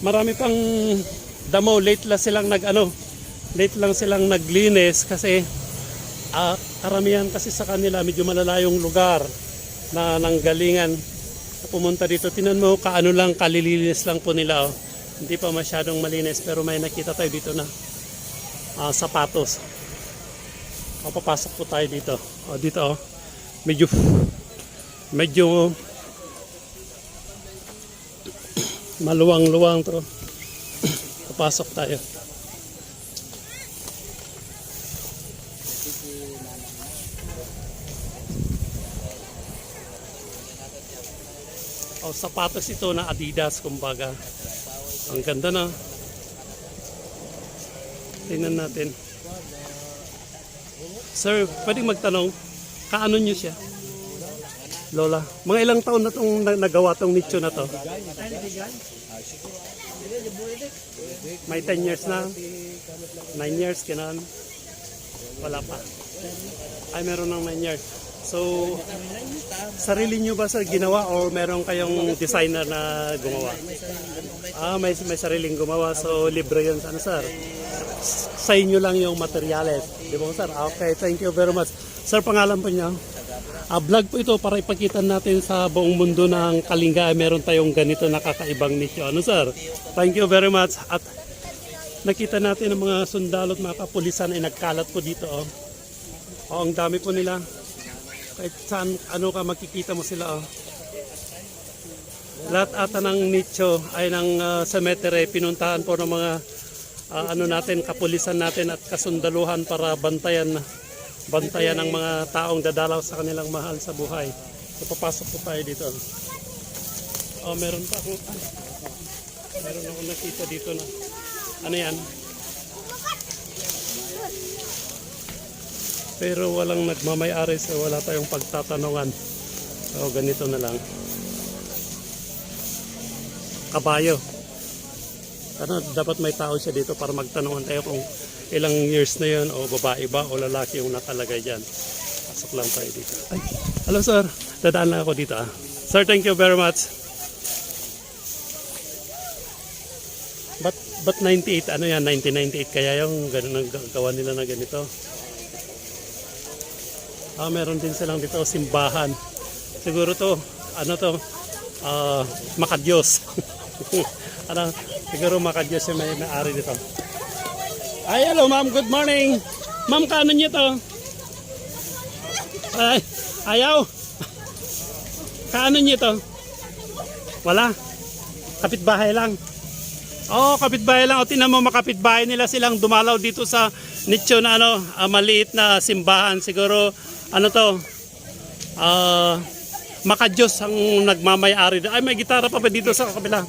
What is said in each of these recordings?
marami pang damo. Late lang silang naglinis kasi karamihan kasi sa kanila medyo malalayong lugar na nanggalingan pumunta dito. Tinan mo kaano lang, kalilinis lang po nila. Oh. Hindi pa masyadong malinis pero may nakita tayo dito na sapatos. Papasok po tayo dito. Dito medyo maluwang-luwang to. Papasok tayo. Sapatos ito na Adidas kumbaga. Ang ganda na. Tingnan natin. Sir, pwedeng magtanong, kaano nyo siya? Lola, mga ilang taon na itong nagawa itong nicho na to? May 10 years na? 9 years, gano'n? Wala pa. Ay, meron ng 9 years. So, sarili nyo ba sa ginawa o meron kayong designer na gumawa? May sariling gumawa. So, libre yun. Ano, sir? Sa inyo lang yung materyales. Di ba, sir? Okay, thank you very much. Sir, pangalan po niya? Vlog po ito para ipakita natin sa buong mundo ng Kalinga. Meron tayong ganito na kakaibang nicho. Ano, sir? Thank you very much. At nakita natin ang mga sundalo at mga kapulisan ay nagkalat po dito. Ang dami po nila. Kahit saan, makikita mo sila. Lahat ata ng nicho ay ng cemetery, pinuntahan po ng mga kapulisan natin at kasundaluhan para bantayan ng mga taong dadalaw sa kanilang mahal sa buhay. So, papasok po tayo dito. Meron akong nakita dito na ano yan? Pero walang nagmamay-ari, so wala tayong pagtatanungan. So ganito na lang. Kabayo. Dapat may tao siya dito para magtanungan tayo kung ilang years na yun, o babae ba o lalaki yung nakalagay dyan. Pasok lang tayo dito. Ay, hello sir, dadaan lang ako dito. Sir, thank you very much. But 98, ano yan, 1998 kaya yung ganun gawa nila na ganito. Meron din silang dito simbahan. Siguro to, Makadyos. Siguro Makadyos yung may-ari dito. Ay, hello ma'am, good morning. Ma'am, kaano niyo to? Ay, ayaw. Kaano niyo to? Wala. Kapitbahay lang. Kapitbahay lang. Tingnan mo, makapitbahay nila silang dumalaw dito sa nicho na maliit na simbahan. Siguro Makadyos ang nagmamay-ari. Ay, may gitara pa dito sa kabila.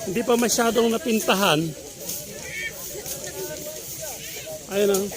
Hindi pa masyadong napintahan. Ayun